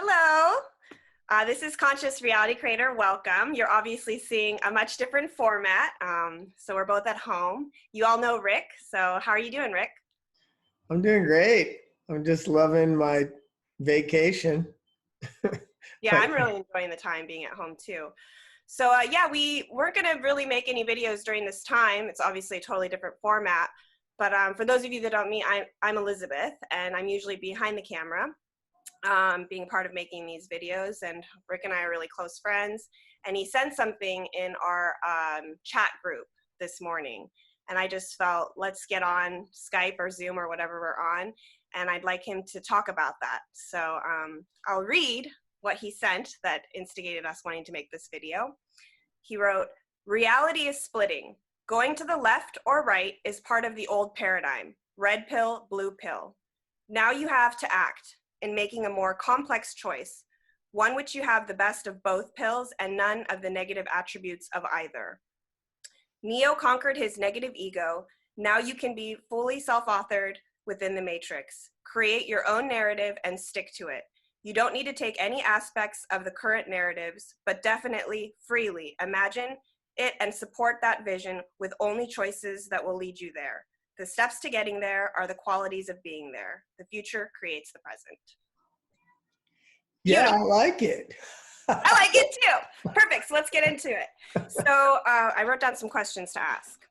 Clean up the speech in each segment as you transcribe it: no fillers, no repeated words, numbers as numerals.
Hello. This is Conscious Reality Creator. Welcome. You're obviously seeing a much different format. So we're both at home. You all know Rick. So how are you doing, Rick? I'm doing great. I'm just loving my vacation. Yeah, I'm really enjoying the time being at home too. So yeah, we weren't going to really make any videos during this time. It's obviously a totally different format. But for those of you that don't meet, I'm Elizabeth, and I'm usually behind the camera. Being part of making these videos, and Rick and I are really close friends, and he sent something in our chat group this morning, and I just felt, let's get on Skype or Zoom or whatever we're on, and I'd like him to talk about that. So I'll read what he sent that instigated us wanting to make this video. He wrote, "Reality is splitting. Going to the left or right is part of the old paradigm. Red pill, blue pill. Now you have to act in making a more complex choice, one which you have the best of both pills and none of the negative attributes of either. Neo conquered his negative ego. Now you can be fully self-authored within the matrix. Create your own narrative and stick to it. You don't need to take any aspects of the current narratives, but definitely freely imagine it and support that vision with only choices that will lead you there. The steps to getting there are the qualities of being there. The future creates the present." Yeah, Beautiful. I like it. I like it too. Perfect. So let's get into it. So I wrote down some questions to ask.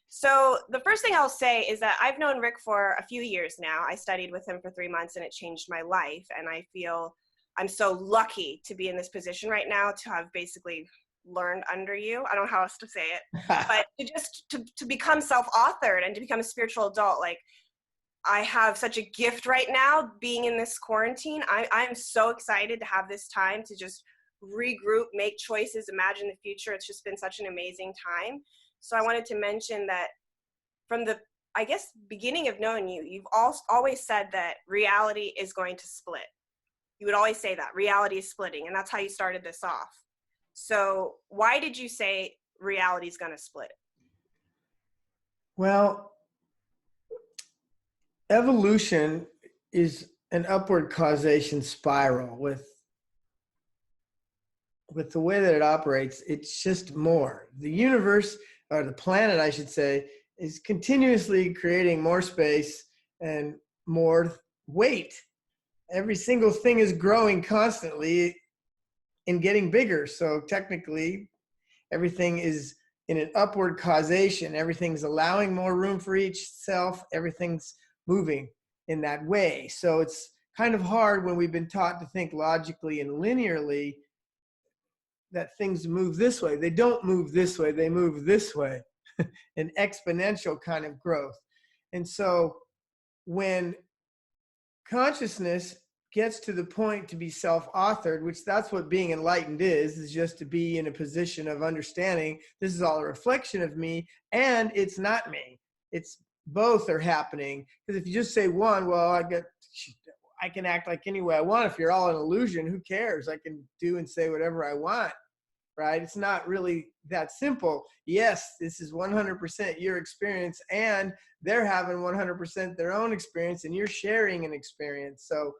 So the first thing I'll say is that I've known Rick for a few years now. I studied with him for 3 months and it changed my life. And I feel I'm so lucky to be in this position right now to have basically learned under you. I don't know how else to say it, but to become self-authored and to become a spiritual adult, like, I have such a gift right now being in this quarantine. I'm so excited to have this time to just regroup, make choices, imagine the future. It's just been such an amazing time. So I wanted to mention that from the, I guess, beginning of knowing you, you've always said that reality is going to split. You would always say that reality is splitting, and that's how you started this off. So why did you say reality is going to split? Well, evolution is an upward causation spiral. With the way that it operates, it's just more. The universe, or the planet, I should say, is continuously creating more space and more weight. Every single thing is growing constantly and getting bigger. So technically, everything is in an upward causation. Everything's allowing more room for each self. Everything's moving in that way. So it's kind of hard when we've been taught to think logically and linearly that things move this way. They don't move this way. They move this way, an exponential kind of growth. And so when consciousness gets to the point to be self-authored, which that's what being enlightened is just to be in a position of understanding this is all a reflection of me and it's not me. It's both are happening. Because if you just say one, well, I can act like any way I want. If you're all an illusion, who cares? I can do and say whatever I want, right? It's not really that simple. Yes, this is 100% your experience, and they're having 100% their own experience, and you're sharing an experience. So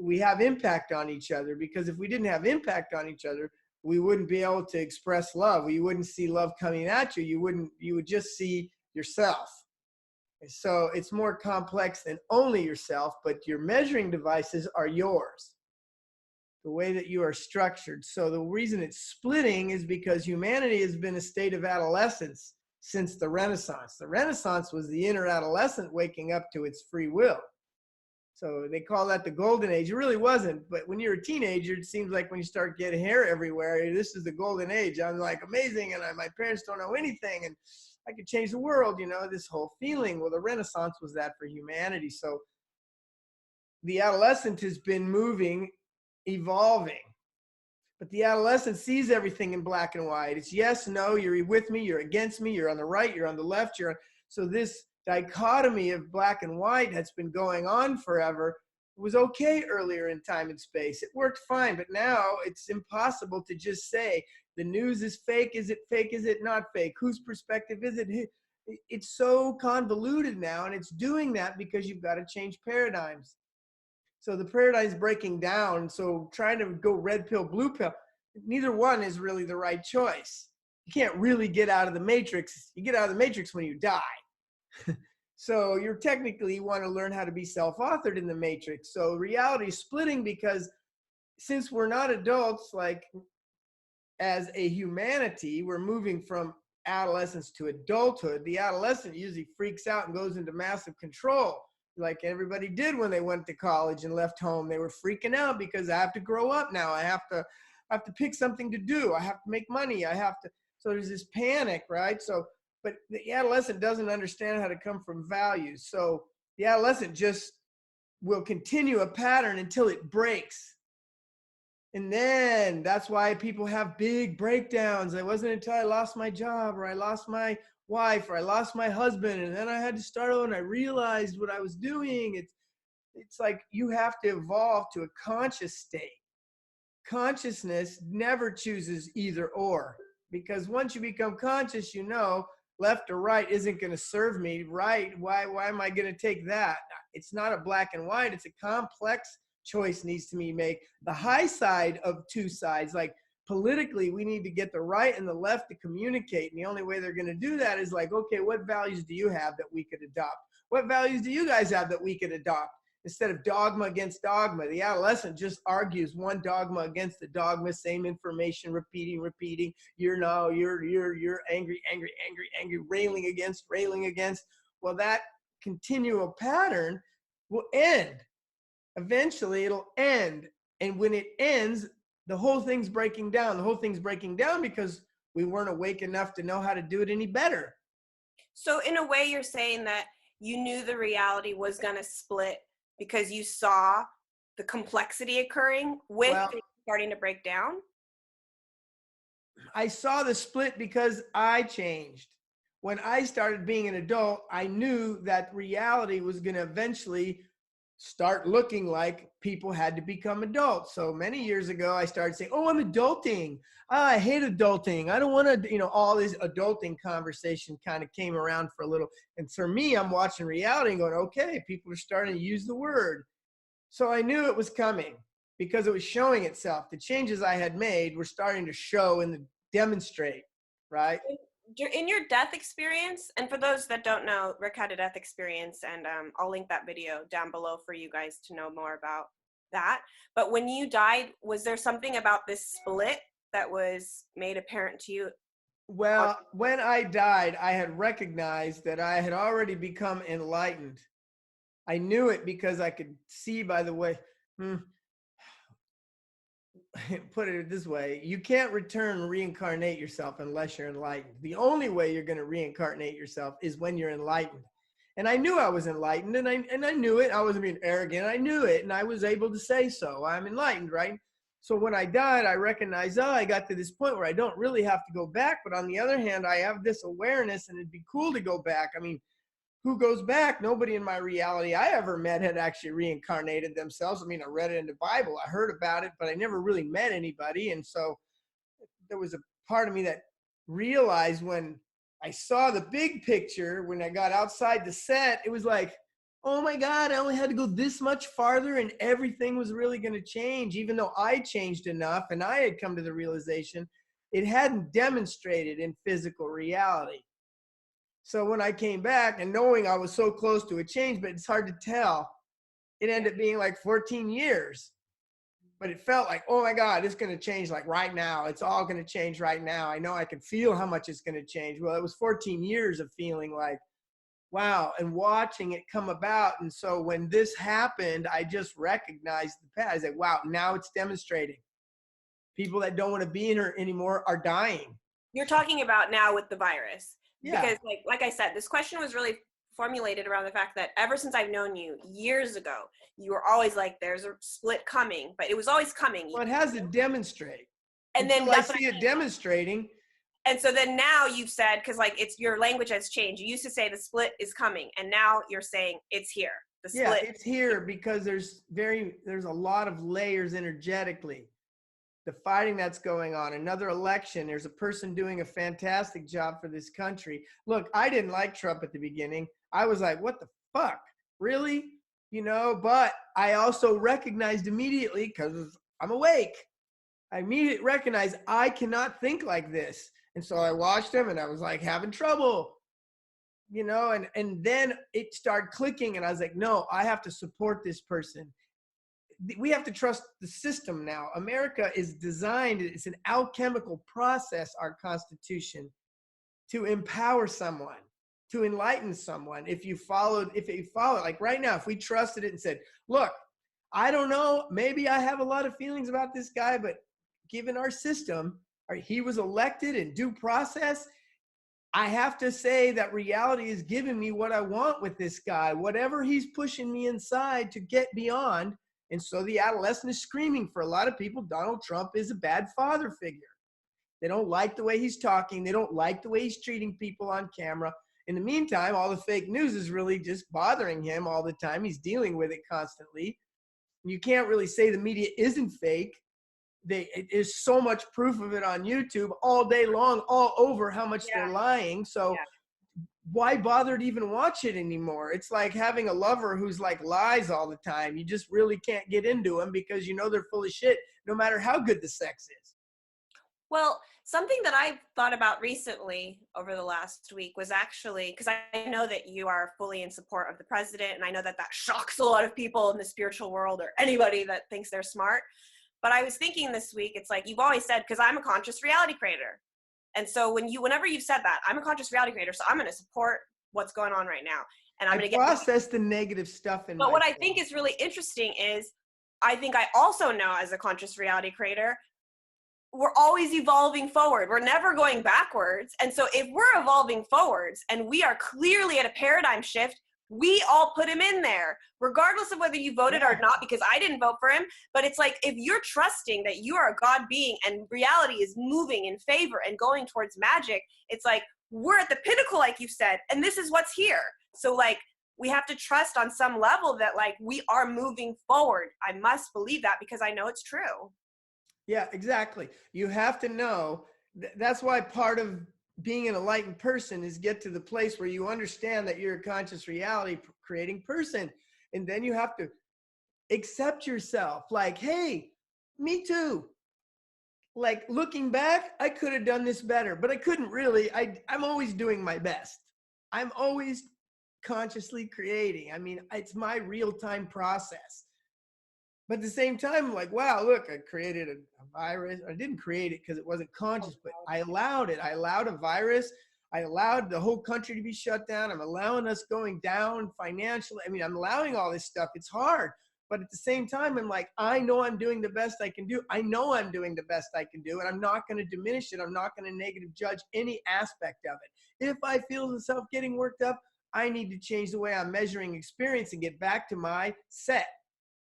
we have impact on each other, because if we didn't have impact on each other, we wouldn't be able to express love. You wouldn't see love coming at you. You would just see yourself. So it's more complex than only yourself, but your measuring devices are yours, the way that you are structured. So the reason it's splitting is because humanity has been in a state of adolescence since the Renaissance. The Renaissance was the inner adolescent waking up to its free will. So they call that the golden age. It really wasn't, but when you're a teenager, it seems like when you start getting hair everywhere, this is the golden age. I'm like amazing, and my parents don't know anything, and I could change the world, this whole feeling. Well, the Renaissance was that for humanity. So the adolescent has been moving, evolving, but the adolescent sees everything in black and white. It's yes, no, you're with me, you're against me, you're on the right, you're on the left, so this dichotomy of black and white that's been going on forever. It was okay earlier in time and space. It worked fine, but now it's impossible to just say the news is fake. Is it fake? Is it not fake? Whose perspective is it? It's so convoluted now, and it's doing that because you've got to change paradigms. So the paradigm's breaking down. So trying to go red pill, blue pill, neither one is really the right choice. You can't really get out of the matrix. You get out of the matrix when you die. So you're technically, you want to learn how to be self-authored in the matrix. So reality is splitting because since we're not adults, like as a humanity, we're moving from adolescence to adulthood. The adolescent usually freaks out and goes into massive control, like everybody did when they went to college and left home. They were freaking out because I have to grow up now. I have to pick something to do. I have to make money. I have to. So there's this panic, right? So, but the adolescent doesn't understand how to come from values. So the adolescent just will continue a pattern until it breaks. And then that's why people have big breakdowns. It wasn't until I lost my job or I lost my wife or I lost my husband and then I had to start over and I realized what I was doing. It's like you have to evolve to a conscious state. Consciousness never chooses either or, because once you become conscious, you know left or right isn't going to serve me right. Why am I going to take that? It's not a black and white. It's a complex choice needs to be made. The high side of two sides, like politically, we need to get the right and the left to communicate. And the only way they're going to do that is like, okay, what values do you have that we could adopt? What values do you guys have that we could adopt? Instead of dogma against dogma, the adolescent just argues one dogma against the dogma, same information, repeating. You're angry, railing against. Well, that continual pattern will end. Eventually it'll end. And when it ends, the whole thing's breaking down. The whole thing's breaking down because we weren't awake enough to know how to do it any better. So in a way, you're saying that you knew the reality was going to split because you saw the complexity occurring with things starting to break down? I saw the split because I changed. When I started being an adult, I knew that reality was going to eventually start looking like people had to become adults. So many years ago, I started saying, oh, I'm adulting. Oh, I hate adulting. I don't want to, all this adulting conversation kind of came around for a little. And for me, I'm watching reality and going, okay, people are starting to use the word. So I knew it was coming because it was showing itself. The changes I had made were starting to show and demonstrate, right? In your death experience, and for those that don't know, Rick had a death experience, and I'll link that video down below for you guys to know more about that. But when you died, was there something about this split that was made apparent to you? Well, when I died, I had recognized that I had already become enlightened. I knew it because I could see by the way, put it this way, you can't return and reincarnate yourself unless you're enlightened. The only way you're going to reincarnate yourself is when you're enlightened. And I knew I was enlightened, and I knew it. I wasn't being arrogant. I knew it, and I was able to say so. I'm enlightened, right? So when I died, I recognized, I got to this point where I don't really have to go back. But on the other hand, I have this awareness, and it'd be cool to go back. I mean, who goes back? Nobody in my reality I ever met had actually reincarnated themselves. I mean, I read it in the Bible. I heard about it, but I never really met anybody. And so there was a part of me that realized when I saw the big picture, when I got outside the set, it was like, oh my God, I only had to go this much farther and everything was really going to change. Even though I changed enough and I had come to the realization, it hadn't demonstrated in physical reality. So when I came back and knowing I was so close to a change, but it's hard to tell, it ended up being like 14 years. But it felt like, oh my God, it's going to change like right now. It's all going to change right now. I know I can feel how much it's going to change. Well, it was 14 years of feeling like, wow, and watching it come about. And so when this happened, I just recognized the path. I said, wow, now it's demonstrating. People that don't want to be in here anymore are dying. You're talking about now with the virus. Yeah. Because like I said, this question was really formulated around the fact that ever since I've known you years ago, you were always like, there's a split coming, but it was always coming. Well, it has to demonstrate. And then I see it demonstrating. And so then now you've said, because like it's your language has changed. You used to say the split is coming, and now you're saying it's here. The split. Yeah, it's here because there's a lot of layers energetically. The fighting that's going on, another election. There's a person doing a fantastic job for this country. Look, I didn't like Trump at the beginning. I was like, what the fuck? Really? but I also recognized immediately, because I'm awake, I immediately recognized I cannot think like this. And so I watched him and I was like having trouble, and then it started clicking and I was like, no, I have to support this person. We have to trust the system now. America is designed, it's an alchemical process, our Constitution, to empower someone, to enlighten someone. If you follow, like right now, if we trusted it and said, look, I don't know, maybe I have a lot of feelings about this guy, but given our system, he was elected in due process. I have to say that reality is giving me what I want with this guy, whatever he's pushing me inside to get beyond. And so the adolescent is screaming. For a lot of people, Donald Trump is a bad father figure. They don't like the way he's talking. They don't like the way he's treating people on camera. In the meantime, all the fake news is really just bothering him all the time. He's dealing with it constantly. You can't really say the media isn't fake. There's so much proof of it on YouTube all day long, all over how much they're lying. So why bother to even watch it anymore? It's like having a lover who's like lies all the time. You just really can't get into them because they're full of shit, no matter how good the sex is. Well, something that I've thought about recently over the last week was actually, because I know that you are fully in support of the president, and I know that that shocks a lot of people in the spiritual world or anybody that thinks they're smart. But I was thinking this week, it's like you've always said, because I'm a conscious reality creator. And so whenever you've said that, I'm a conscious reality creator, so I'm going to support what's going on right now. And I'm going to process the negative stuff in. But what I think is really interesting is, I think I also know as a conscious reality creator, we're always evolving forward. We're never going backwards. And so if we're evolving forwards and we are clearly at a paradigm shift, we all put him in there, regardless of whether you voted or not, because I didn't vote for him. But it's like, if you're trusting that you are a God being and reality is moving in favor and going towards magic, it's like, we're at the pinnacle, like you said, and this is what's here. So like, we have to trust on some level that like we are moving forward. I must believe that because I know it's true. Yeah, exactly. You have to know. That's why part of being an enlightened person is get to the place where you understand that you're a conscious reality creating person. And then you have to accept yourself. Like, hey, me too. Like looking back, I could have done this better, but I couldn't really. I'm always doing my best. I'm always consciously creating. I mean, it's my real-time process. But at the same time, I'm like, wow, look, I created a virus. I didn't create it because it wasn't conscious, but I allowed it. I allowed a virus. I allowed the whole country to be shut down. I'm allowing us going down financially. I mean, I'm allowing all this stuff. It's hard. But at the same time, I'm like, I know I'm doing the best I can do. I know I'm doing the best I can do. And I'm not going to diminish it. I'm not going to negative judge any aspect of it. If I feel myself getting worked up, I need to change the way I'm measuring experience and get back to my set.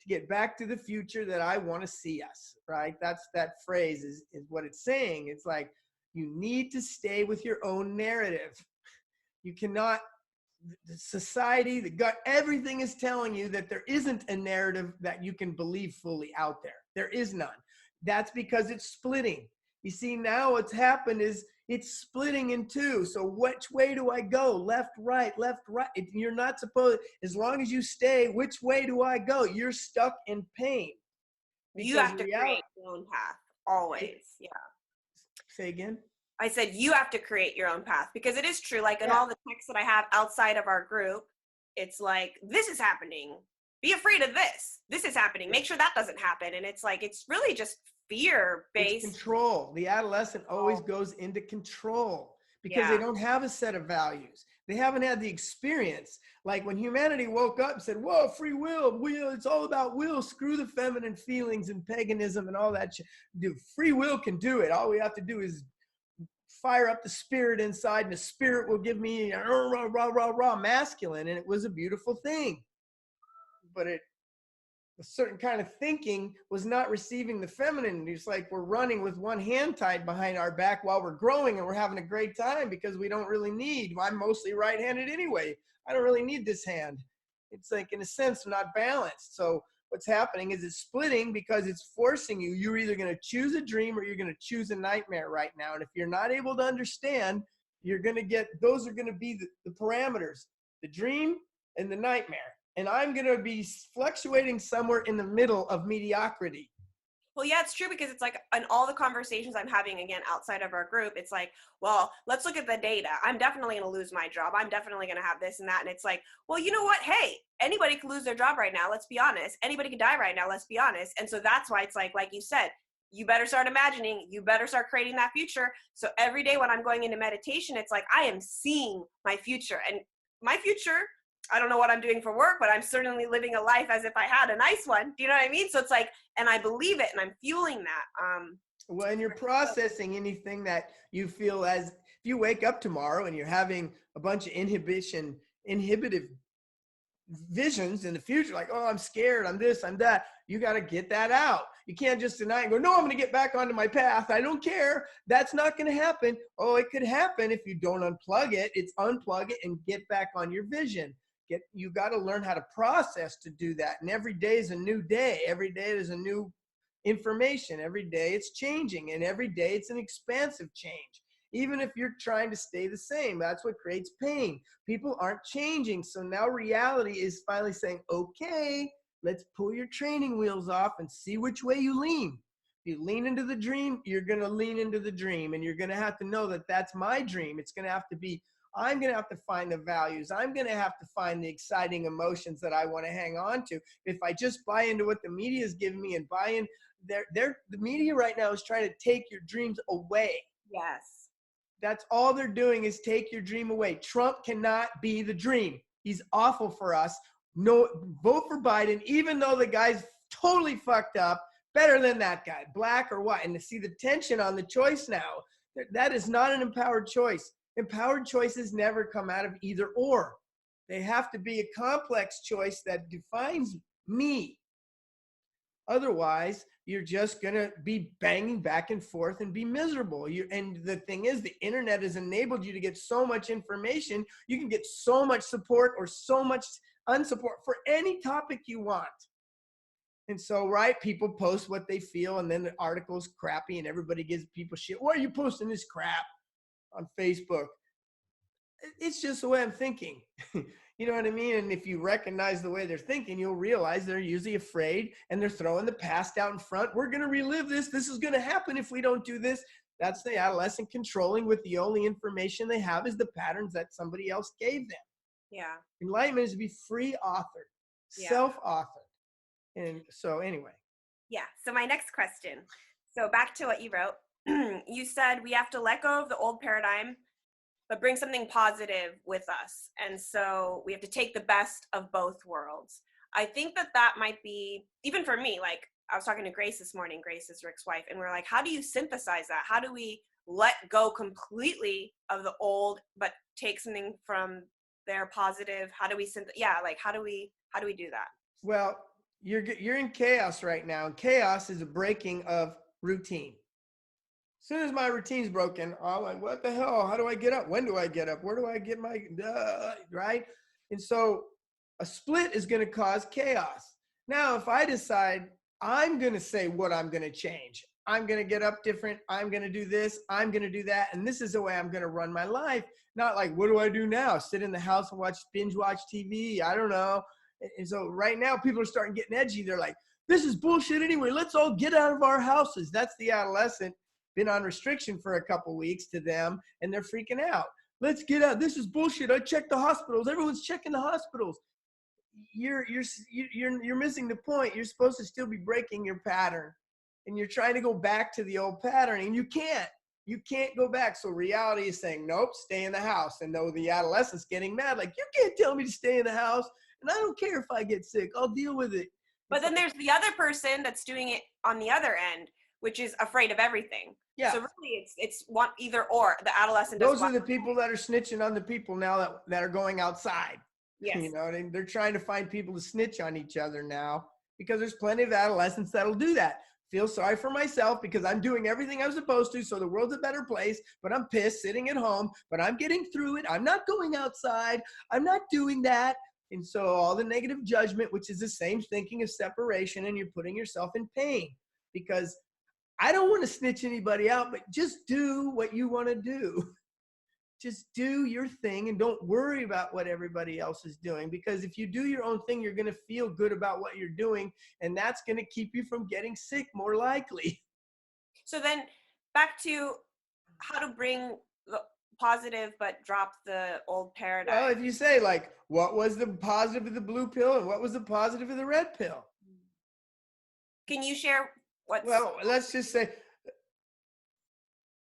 To get back to the future that I want to see us, right? That phrase is what it's saying. It's like, you need to stay with your own narrative. You cannot, the society, the gut, everything is telling you that there isn't a narrative that you can believe fully out there. There is none. That's because it's splitting. You see, now what's happened is it's splitting in two. So which way do I go? Left, right. You're not supposed, as long as you stay, which way do I go? You're stuck in pain. You have to create your own path, always. Yeah. Say again? I said you have to create your own path, because it is true. Like in all the texts that I have outside of our group, it's like, this is happening. Be afraid of this. This is happening. Make sure that doesn't happen. And it's like, it's really just fear-based. It's control. The adolescent always goes into control because they don't have a set of values. They haven't had the experience. Like when humanity woke up and said, whoa, free will, it's all about will. Screw the feminine feelings and paganism and all that shit. Dude, free will can do it. All we have to do is fire up the spirit inside, and the spirit will give me raw masculine. And it was a beautiful thing. But a certain kind of thinking was not receiving the feminine. It's like we're running with one hand tied behind our back while we're growing, and we're having a great time because we don't really need. I'm mostly right-handed anyway. I don't really need this hand. It's like, in a sense, not balanced. So what's happening is it's splitting because it's forcing you. You're either going to choose a dream or you're going to choose a nightmare right now. And if you're not able to understand, you're going to get, those are going to be the parameters, the dream and the nightmare. and I'm going to be fluctuating somewhere in the middle of mediocrity. Well, yeah, it's true, because it's like in all the conversations I'm having, again, outside of our group, it's like, well, let's look at the data. I'm definitely going to lose my job. I'm definitely going to have this and that. And it's like, well, you know what? Hey, anybody can lose their job right now. Let's be honest. Anybody can die right now. Let's be honest. And so that's why it's like you said, you better start imagining, you better start creating that future. So every day when I'm going into meditation, it's like I am seeing my future. And my future, I don't know what I'm doing for work, but I'm certainly living a life as if I had a nice one. Do you know what I mean? So it's like, and I believe it, and I'm fueling that. When you're processing anything that you feel, as if you wake up tomorrow and you're having a bunch of inhibitive visions in the future, like, oh, I'm scared, I'm this, I'm that, you got to get that out. You can't just deny and go, no, I'm going to get back onto my path. I don't care. That's not going to happen. Oh, it could happen if you don't unplug it. It's unplug it and get back on your vision. You got to learn how to process to do that. And every day is a new day. Every day there's a new information. Every day it's changing, and every day it's an expansive change. Even if you're trying to stay the same, that's what creates pain. People aren't changing. So now reality is finally saying, okay, let's pull your training wheels off and see which way you lean. If you lean into the dream, you're going to lean into the dream, and you're going to have to know that that's my dream. It's going to have to be, I'm going to have to find the values. I'm going to have to find the exciting emotions that I want to hang on to. If I just buy into what the media is giving me and buy in, the media right now is trying to take your dreams away. Yes. That's all they're doing, is take your dream away. Trump cannot be the dream. He's awful for us. No, vote for Biden, even though the guy's totally fucked up. Better than that guy, black or white. And to see the tension on the choice now, that is not an empowered choice. Empowered choices never come out of either or. They have to be a complex choice that defines me. Otherwise, you're just going to be banging back and forth and be miserable. And the thing is, the internet has enabled you to get so much information. You can get so much support or so much unsupport for any topic you want. And so, right, people post what they feel, and then the article's crappy and everybody gives people shit. Why are you posting this crap on Facebook? It's just the way I'm thinking. You know what I mean? And if you recognize the way they're thinking, you'll realize they're usually afraid and they're throwing the past out in front. We're going to relive this. This is going to happen if we don't do this. That's the adolescent controlling, with the only information they have is the patterns that somebody else gave them. Yeah. Enlightenment is to be free authored, self-authored. And so anyway. Yeah. So my next question. So back to what you wrote. You said we have to let go of the old paradigm, but bring something positive with us. And so we have to take the best of both worlds. I think that might be, even for me, like I was talking to Grace this morning, Grace is Rick's wife, and we're like, how do you synthesize that? How do we let go completely of the old, but take something from their positive? How do we how do we do that? Well, you're in chaos right now, and chaos is a breaking of routine. As soon as my routine's broken, I'm like, what the hell? How do I get up? When do I get up? Where do I get my, right? And so a split is going to cause chaos. Now, if I decide I'm going to say what I'm going to change, I'm going to get up different, I'm going to do this, I'm going to do that, and this is the way I'm going to run my life. Not like, what do I do now? Sit in the house and binge watch TV? I don't know. And so right now, people are starting getting edgy. They're like, this is bullshit anyway. Let's all get out of our houses. That's the adolescent. Been on restriction for a couple weeks to them, and they're freaking out. Let's get out. This is bullshit. I checked the hospitals. Everyone's checking the hospitals. You're missing the point. You're supposed to still be breaking your pattern, and you're trying to go back to the old pattern, and you can't. You can't go back. So reality is saying, nope, stay in the house. And though the adolescent's getting mad, like, you can't tell me to stay in the house, and I don't care if I get sick. I'll deal with it. But then there's the other person that's doing it on the other end, which is afraid of everything. Yeah. So really it's one either or. The adolescent. Those are the people that are snitching on the people now that are going outside. Yes. You know, they're trying to find people to snitch on each other now, because there's plenty of adolescents that'll do that. Feel sorry for myself because I'm doing everything I was supposed to, so the world's a better place, but I'm pissed sitting at home, but I'm getting through it. I'm not going outside. I'm not doing that. And so all the negative judgment, which is the same thinking of separation, and you're putting yourself in pain, because I don't want to snitch anybody out, but just do what you want to do. just do your thing and don't worry about what everybody else is doing. Because if you do your own thing, you're going to feel good about what you're doing. And that's going to keep you from getting sick more likely. So then back to how to bring the positive but drop the old paradigm. Well, if you say like, what was the positive of the blue pill and what was the positive of the red pill? Can you share what's... Well, let's just say,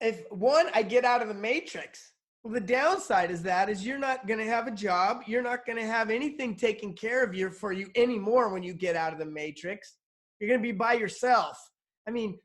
if one, I get out of the matrix. Well, the downside is that is you're not going to have a job. You're not going to have anything taken care of you for you anymore when you get out of the matrix. You're going to be by yourself. I mean,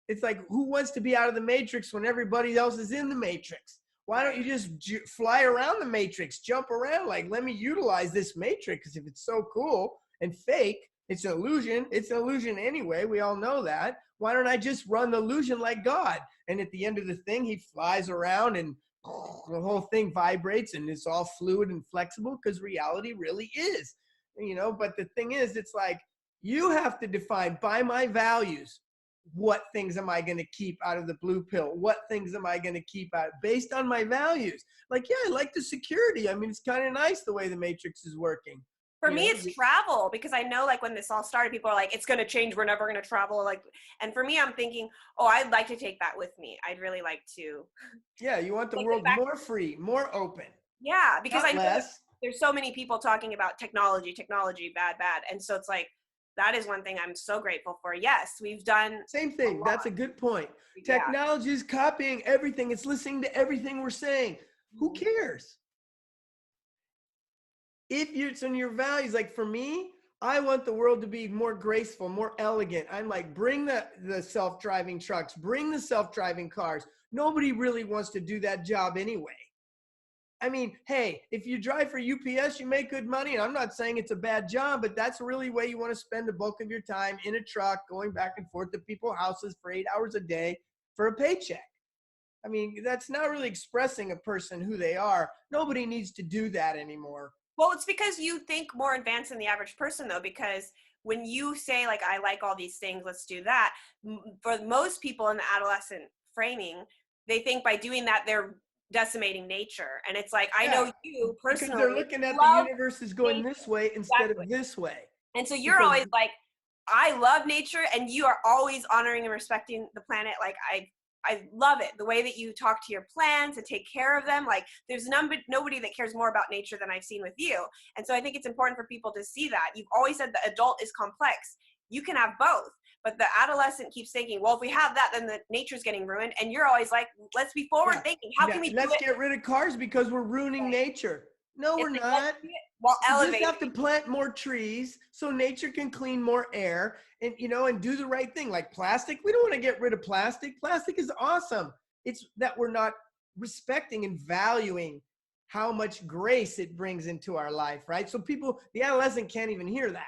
it's like, who wants to be out of the matrix when everybody else is in the matrix? Why don't you just fly around the matrix, jump around? Like, let me utilize this matrix if it's so cool and fake. It's an illusion. It's an illusion anyway. We all know that. Why don't I just run the illusion like God? And at the end of the thing, he flies around and the whole thing vibrates and it's all fluid and flexible because reality really is, you know. But the thing is, it's like, you have to define by my values, what things am I going to keep out of the blue pill? What things am I going to keep out based on my values? Like, yeah, I like the security. I mean, it's kind of nice the way the matrix is working. For me, it's travel, because I know, like, when this all started, people are like, it's going to change. We're never going to travel. Like, and for me, I'm thinking, oh, I'd like to take that with me. I'd really like to. Yeah, you want the world more free, more open. Yeah, because I know there's so many people talking about technology, bad. And so it's like, that is one thing I'm so grateful for. Yes, we've done. Same thing. That's a good point. Yeah. Technology is copying everything. It's listening to everything we're saying. Who cares? If it's in your values, like for me, I want the world to be more graceful, more elegant. I'm like, bring the self-driving trucks, bring the self-driving cars. Nobody really wants to do that job anyway. I mean, hey, if you drive for UPS, you make good money. And I'm not saying it's a bad job, but that's really the way you want to spend the bulk of your time, in a truck, going back and forth to people's houses for 8 hours a day for a paycheck. I mean, that's not really expressing a person who they are. Nobody needs to do that anymore. Well, it's because you think more advanced than the average person, though, because when you say, like, I like all these things, let's do that, for most people in the adolescent framing, they think by doing that, they're decimating nature. And it's like, I know you personally. Because they're looking at the universe is going this way instead of this way. And so you're always like, I love nature, and you are always honoring and respecting the planet. Like, I love it. The way that you talk to your plants and take care of them. Like, there's nobody that cares more about nature than I've seen with you. And so I think it's important for people to see that. You've always said the adult is complex. You can have both. But the adolescent keeps thinking, well, if we have that, then the nature's getting ruined. And you're always like, let's be forward thinking. How can we let's get rid of cars because we're ruining nature. No, we're not. Well, you just have to plant more trees so nature can clean more air and, you know, and do the right thing. Like plastic, we don't want to get rid of plastic. Plastic is awesome. It's that we're not respecting and valuing how much grace it brings into our life, right? So people, the adolescent can't even hear that.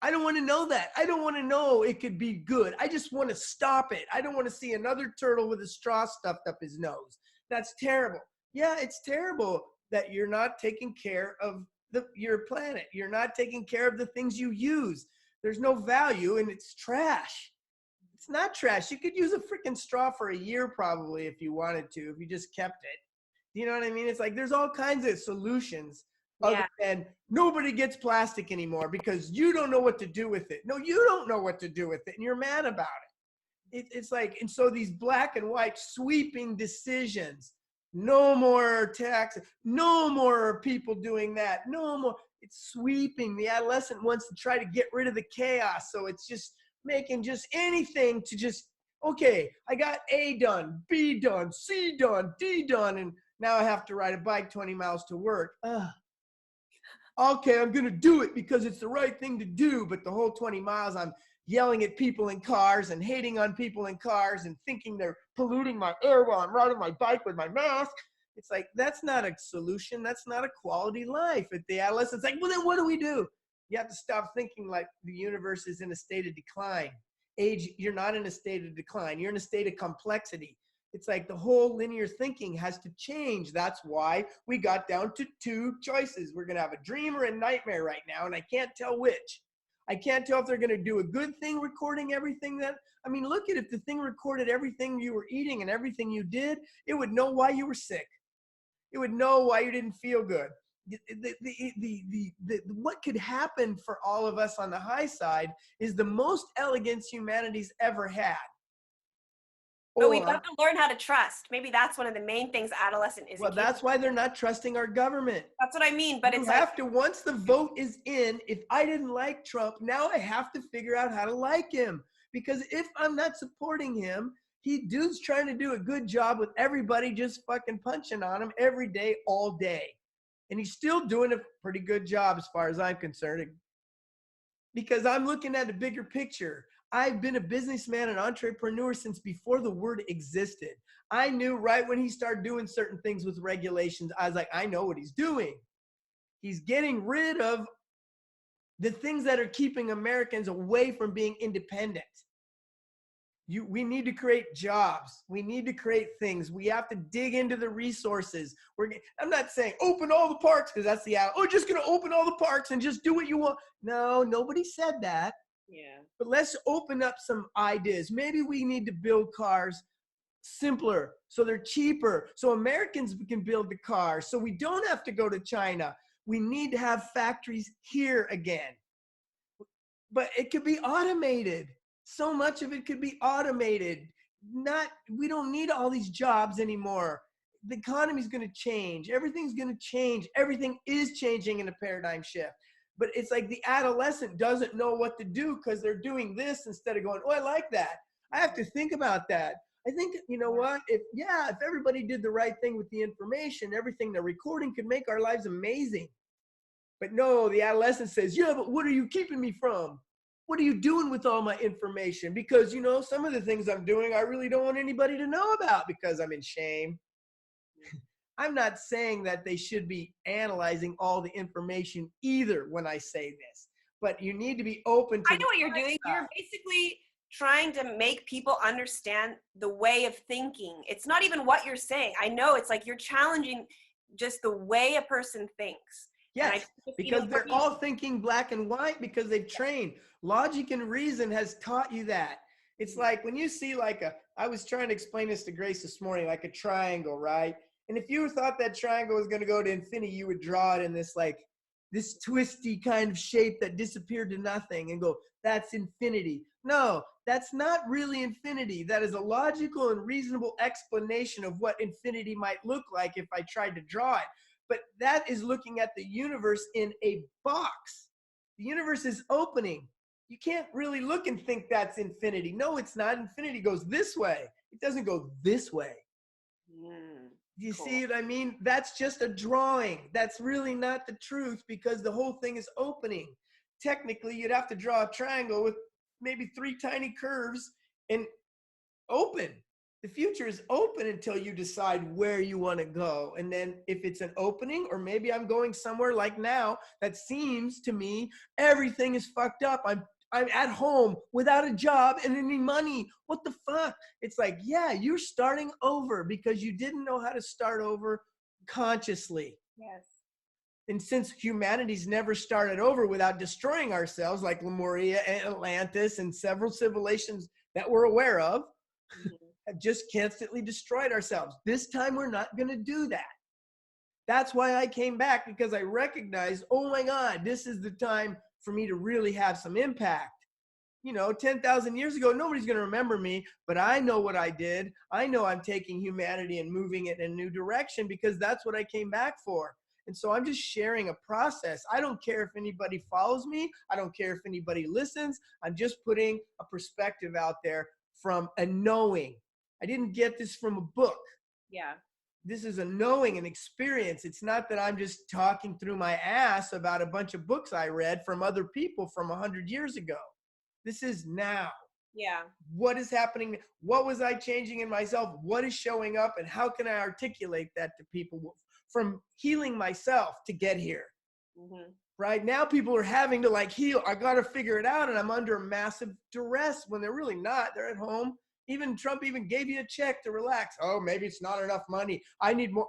I don't want to know that. I don't want to know it could be good. I just want to stop it. I don't want to see another turtle with a straw stuffed up his nose. That's terrible. Yeah, it's terrible that you're not taking care of your planet. You're not taking care of the things you use. There's no value and it's trash. It's not trash. You could use a freaking straw for a year probably if you wanted to, if you just kept it. You know what I mean? It's like there's all kinds of solutions other than nobody gets plastic anymore because you don't know what to do with it. No, you don't know what to do with it and you're mad about it. It's like, and so these black and white sweeping decisions. No more taxes. No more people doing that. No more. It's sweeping. The adolescent wants to try to get rid of the chaos. So it's just making just anything to just, okay, I got A done, B done, C done, D done, and now I have to ride a bike 20 miles to work. Okay, I'm going to do it because it's the right thing to do. But the whole 20 miles, I'm yelling at people in cars and hating on people in cars and thinking they're polluting my air while I'm riding my bike with my mask. It's like, that's not a solution. That's not a quality life. At the adolescent's like, well, then what do we do? You have to stop thinking like the universe is in a state of decline. You're not in a state of decline. You're in a state of complexity. It's like the whole linear thinking has to change. That's why we got down to two choices. We're going to have a dream or a nightmare right now, and I can't tell which. I can't tell if they're going to do a good thing recording everything that, I mean, look at if the thing recorded everything you were eating and everything you did, it would know why you were sick. It would know why you didn't feel good. What could happen for all of us on the high side is the most elegance humanity's ever had. But we've got to learn how to trust. Maybe that's one of the main things adolescent is. Well, that's why they're not trusting our government. That's what I mean. But you have to, once the vote is in, if I didn't like Trump, now I have to figure out how to like him. Because if I'm not supporting him, dude's trying to do a good job with everybody just fucking punching on him every day, all day. And he's still doing a pretty good job as far as I'm concerned. Because I'm looking at the bigger picture. I've been a businessman and entrepreneur since before the word existed. I knew right when he started doing certain things with regulations, I was like, I know what he's doing. He's getting rid of the things that are keeping Americans away from being independent. We need to create jobs. We need to create things. We have to dig into the resources. I'm not saying open all the parks, because that's just going to open all the parks and just do what you want. No, nobody said that. Yeah. But let's open up some ideas. Maybe we need to build cars simpler, so they're cheaper, so Americans can build the cars, so we don't have to go to China. We need to have factories here again. But it could be automated. So much of it could be automated. We don't need all these jobs anymore. The economy's going to change. Everything's going to change. Everything is changing in a paradigm shift. But it's like the adolescent doesn't know what to do because they're doing this instead of going, oh, I like that. I have to think about that. I think, you know what? If everybody did the right thing with the information, everything they're recording could make our lives amazing. But no, the adolescent says, yeah, but what are you keeping me from? What are you doing with all my information? Because, some of the things I'm doing, I really don't want anybody to know about because I'm in shame. I'm not saying that they should be analyzing all the information either when I say this, but you need to be open to. I know what you're doing. You're basically trying to make people understand the way of thinking. It's not even what you're saying. I know it's like you're challenging just the way a person thinks. Yes, because they're all thinking black and white because they've trained. Logic and reason has taught you that. It's like when you see I was trying to explain this to Grace this morning, like a triangle, right? And if you thought that triangle was going to go to infinity, you would draw it in this twisty kind of shape that disappeared to nothing and go, that's infinity. No, that's not really infinity. That is a logical and reasonable explanation of what infinity might look like if I tried to draw it. But that is looking at the universe in a box. The universe is opening. You can't really look and think that's infinity. No, it's not. Infinity goes this way. It doesn't go this way. Do you see what I mean? That's just a drawing. That's really not the truth because the whole thing is opening. Technically, you'd have to draw a triangle with maybe 3 tiny curves and open. The future is open until you decide where you want to go. And then if it's an opening, or maybe I'm going somewhere like now that seems to me everything is fucked up. I'm at home without a job and any money. What the fuck? It's like, yeah, you're starting over because you didn't know how to start over consciously. Yes. And since humanity's never started over without destroying ourselves, like Lemuria and Atlantis and several civilizations that we're aware of, have just constantly destroyed ourselves. This time we're not going to do that. That's why I came back, because I recognized, oh my God, this is the time for me to really have some impact. 10,000 years ago, nobody's going to remember me, but I know what I did. I know I'm taking humanity and moving it in a new direction because that's what I came back for. And so I'm just sharing a process. I don't care if anybody follows me. I don't care if anybody listens. I'm just putting a perspective out there from a knowing. I didn't get this from a book. Yeah. This is a knowing, an experience. It's not that I'm just talking through my ass about a bunch of books I read from other people from 100 years ago. This is now. Yeah. What is happening? What was I changing in myself? What is showing up? And how can I articulate that to people from healing myself to get here? Right now, people are having to heal. I got to figure it out. And I'm under massive duress when they're really not. They're at home. Even Trump even gave you a check to relax. Oh, maybe it's not enough money. I need more.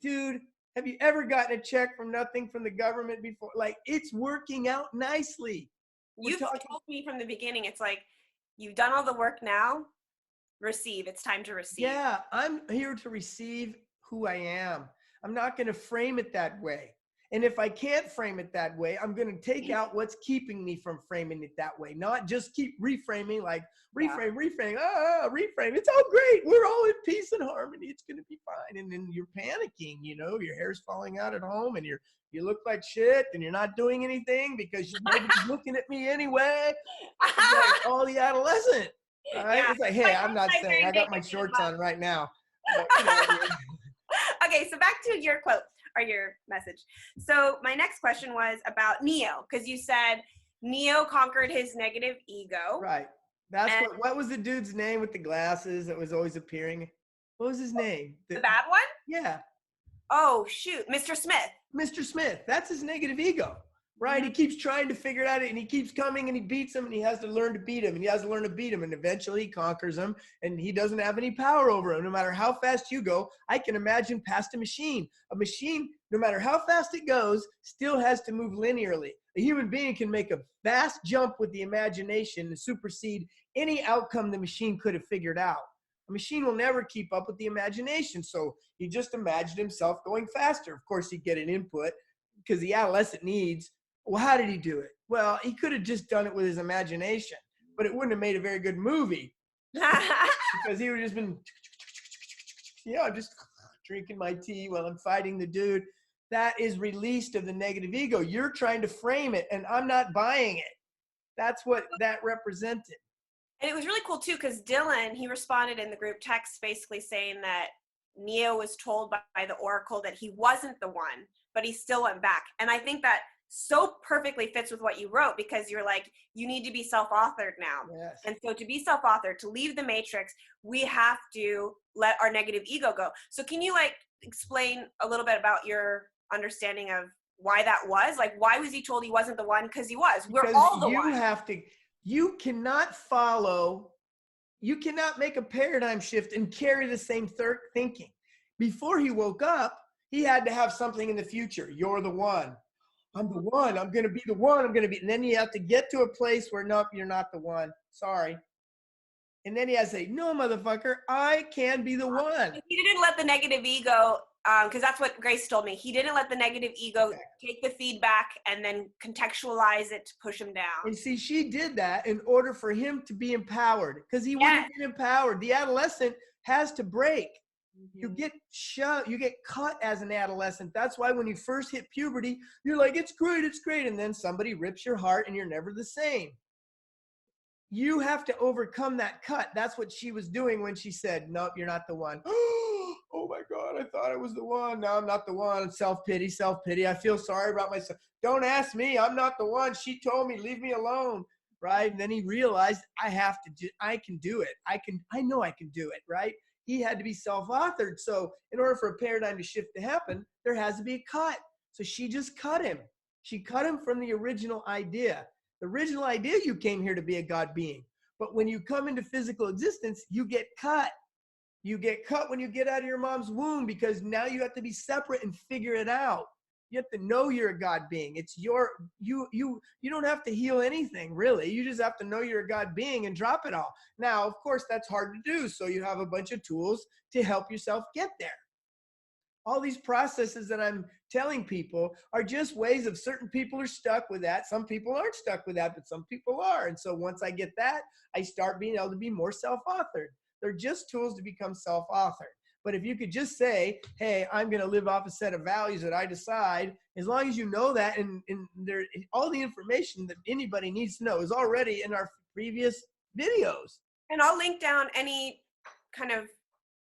Dude, have you ever gotten a check from nothing from the government before? It's working out nicely. You've told me from the beginning, it's like, you've done all the work now, receive. It's time to receive. Yeah, I'm here to receive who I am. I'm not going to frame it that way. And if I can't frame it that way, I'm going to take out what's keeping me from framing it that way, not just keep reframing, like reframe, reframe. It's all great. We're all in peace and harmony. It's going to be fine. And then you're panicking, you know, your hair's falling out at home and you look like shit and you're not doing anything because nobody's looking at me anyway. It's like all the adolescent, right? Yeah. It's like, hey, I'm not saying I got my shorts on right now. But, you know, okay, so back to your quote or your message. So my next question was about Neo, because you said Neo conquered his negative ego. Right. That's what was the dude's name with the glasses that was always appearing? What was his name? The bad one? Yeah. Oh, shoot. Mr. Smith. Mr. Smith. That's his negative ego, right? He keeps trying to figure it out and he keeps coming and he beats him and he has to learn to beat him and he has to learn to beat him and eventually he conquers him and he doesn't have any power over him. No matter how fast you go, I can imagine past a machine. A machine, no matter how fast it goes, still has to move linearly. A human being can make a vast jump with the imagination and supersede any outcome the machine could have figured out. A machine will never keep up with the imagination. So he just imagined himself going faster. Of course, he'd get an input because the adolescent needs, well, how did he do it? Well, he could have just done it with his imagination, but it wouldn't have made a very good movie because he would have just been, I'm just drinking my tea while I'm fighting the dude. That is released of the negative ego. You're trying to frame it and I'm not buying it. That's what that represented. And it was really cool too, because Dylan, he responded in the group text basically saying that Neo was told by the Oracle that he wasn't the one, but he still went back. And I think that so perfectly fits with what you wrote, because you're like, you need to be self-authored now. Yes. And so to be self-authored, to leave the matrix, we have to let our negative ego go. So can you like explain a little bit about your understanding of why that was? Like, why was he told he wasn't the one? Because he was. We're all the one. You cannot make a paradigm shift and carry the same thinking. Before he woke up, he had to have something in the future. You're the one. I'm the one. I'm going to be the one. I'm going to be. And then you have to get to a place where, nope, you're not the one. Sorry. And then he has to say, no, motherfucker, I can be the one. He didn't let the negative ego, because that's what Grace told me. He didn't let the negative ego take the feedback and then contextualize it to push him down. And see, she did that in order for him to be empowered, because he wouldn't get empowered. The adolescent has to break. You get shoved, you get cut as an adolescent. That's why when you first hit puberty, you're like, it's great, it's great. And then somebody rips your heart and you're never the same. You have to overcome that cut. That's what she was doing when she said, nope, you're not the one. Oh my God, I thought I was the one. No, I'm not the one. Self-pity, self-pity. I feel sorry about myself. Don't ask me. I'm not the one. She told me, leave me alone. Right? And then he realized I can do it. I know I can do it. Right? He had to be self-authored. So in order for a paradigm shift to happen, there has to be a cut. So she just cut him. She cut him from the original idea. The original idea, you came here to be a God being. But when you come into physical existence, you get cut. You get cut when you get out of your mom's womb, because now you have to be separate and figure it out. You have to know you're a God being. It's you don't have to heal anything, really. You just have to know you're a God being and drop it all. Now, of course, that's hard to do. So you have a bunch of tools to help yourself get there. All these processes that I'm telling people are just ways of, certain people are stuck with that. Some people aren't stuck with that, but some people are. And so once I get that, I start being able to be more self-authored. They're just tools to become self-authored. But if you could just say, hey, I'm going to live off a set of values that I decide, as long as you know that, and there, all the information that anybody needs to know is already in our previous videos. And I'll link down any kind of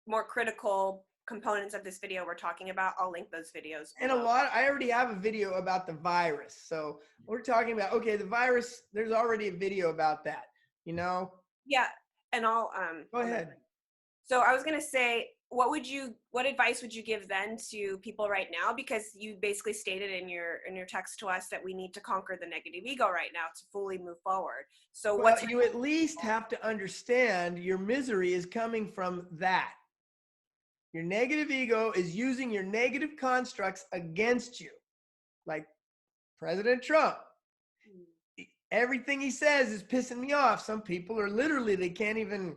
more critical components of this video we're talking about. I'll link those videos below. And I already have a video about the virus. So we're talking about, okay, the virus, there's already a video about that, you know? Yeah. And I'll go ahead. So I was going to say, what advice would you give then to people right now? Because you basically stated in your text to us that we need to conquer the negative ego right now to fully move forward. So you at least have to understand your misery is coming from that. Your negative ego is using your negative constructs against you. Like President Trump. Everything he says is pissing me off. Some people are literally, they can't even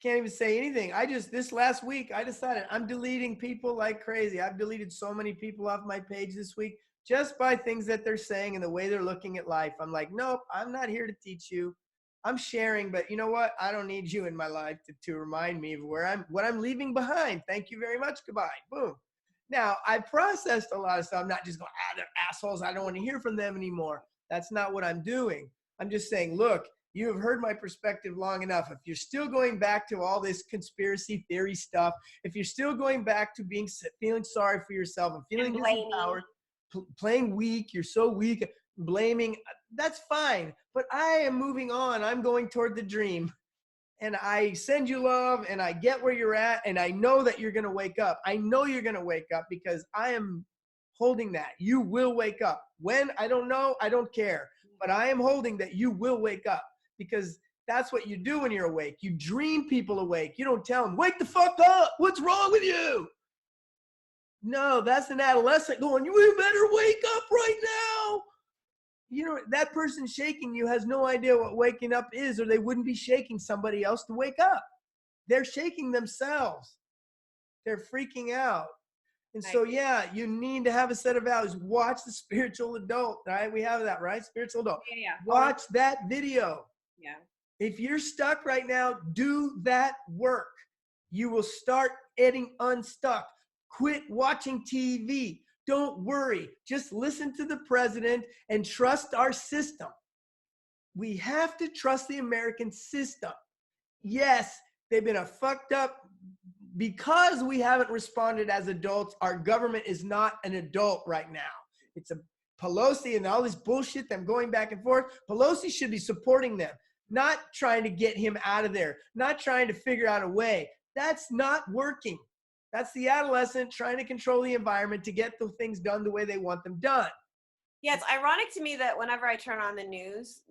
can't even say anything. This last week, I decided I'm deleting people like crazy. I've deleted so many people off my page this week just by things that they're saying and the way they're looking at life. I'm like, nope, I'm not here to teach you. I'm sharing, but you know what? I don't need you in my life to remind me of what I'm leaving behind. Thank you very much. Goodbye. Boom. Now, I processed a lot of stuff. I'm not just going, they're assholes. I don't want to hear from them anymore. That's not what I'm doing. I'm just saying, look, you have heard my perspective long enough. If you're still going back to all this conspiracy theory stuff, if you're still going back to feeling sorry for yourself and feeling disempowered, playing weak, you're so weak, blaming, that's fine. But I am moving on. I'm going toward the dream. And I send you love, and I get where you're at, and I know that you're going to wake up. I know you're going to wake up because I am holding that. You will wake up. When? I don't know. I don't care. But I am holding that you will wake up, because that's what you do when you're awake. You dream people awake. You don't tell them, wake the fuck up. What's wrong with you? No, that's an adolescent going, you better wake up right now. You know, that person shaking you has no idea what waking up is, or they wouldn't be shaking somebody else to wake up. They're shaking themselves. They're freaking out. And so, yeah, you need to have a set of values. Watch The Spiritual Adult, right? We have that, right? Spiritual Adult. Yeah. Watch that video. Yeah. If you're stuck right now, do that work. You will start getting unstuck. Quit watching TV. Don't worry. Just listen to the president and trust our system. We have to trust the American system. Yes, they've been a fucked up, because we haven't responded as adults. Our government is not an adult right now. It's a Pelosi and all this bullshit, them going back and forth. Pelosi should be supporting them, not trying to get him out of there, not trying to figure out a way. That's not working. That's the adolescent trying to control the environment to get the things done the way they want them done. Yeah, it's ironic to me that whenever I turn on the news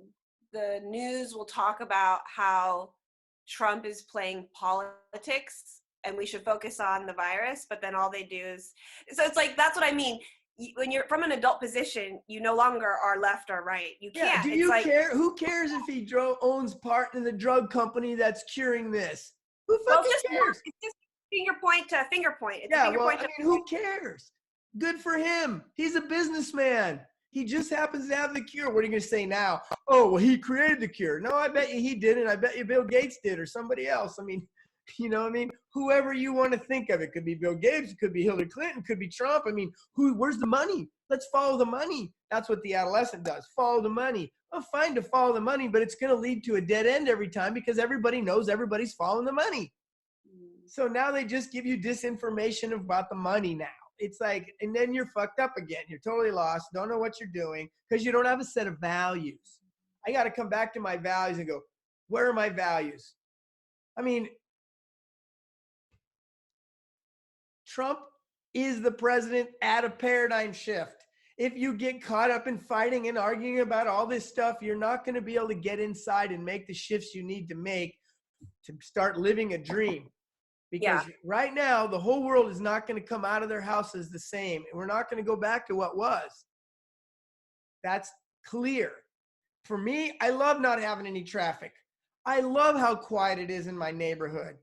will talk about how Trump is playing politics and we should focus on the virus, but then all they do is, so it's like, that's what I mean. When you're from an adult position, you no longer are left or right. You can't. Yeah, do you care? Who cares if he owns part in the drug company that's curing this? Who fucking cares? It's just finger point to finger point. It's who cares? Good for him. He's a businessman. He just happens to have the cure. What are you going to say now? Oh, well, he created the cure. No, I bet you he didn't. I bet you Bill Gates did, or somebody else. I mean, you know what I mean? Whoever you want to think of. It could be Bill Gates. It could be Hillary Clinton. It could be Trump. I mean, where's the money? Let's follow the money. That's what the adolescent does. Follow the money. Well, fine to follow the money, but it's going to lead to a dead end every time, because everybody knows everybody's following the money. So now they just give you disinformation about the money now. It's like, and then you're fucked up again. You're totally lost. Don't know what you're doing because you don't have a set of values. I got to come back to my values and go, where are my values? I mean, Trump is the president at a paradigm shift. If you get caught up in fighting and arguing about all this stuff, you're not going to be able to get inside and make the shifts you need to make to start living a dream. Because right now, the whole world is not going to come out of their houses the same. And we're not going to go back to what was. That's clear. For me, I love not having any traffic. I love how quiet it is in my neighborhood.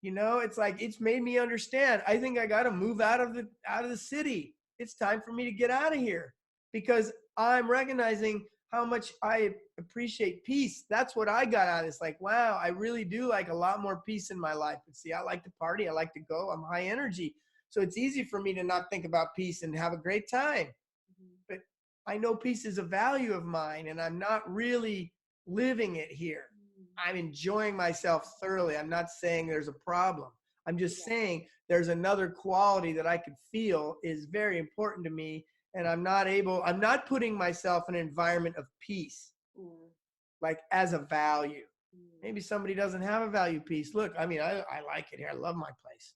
You know, it's like, it's made me understand. I think I got to move out of the city. It's time for me to get out of here, because I'm recognizing how much I appreciate peace. That's what I got out of it. It's like, wow, I really do like a lot more peace in my life. But see, I like to party. I like to go. I'm high energy. So it's easy for me to not think about peace and have a great time. But I know peace is a value of mine, and I'm not really living it here. I'm enjoying myself thoroughly. I'm not saying there's a problem. I'm just saying there's another quality that I could feel is very important to me. And I'm not putting myself in an environment of peace, like as a value. Maybe somebody doesn't have a value peace. Look, I mean, I like it here. I love my place.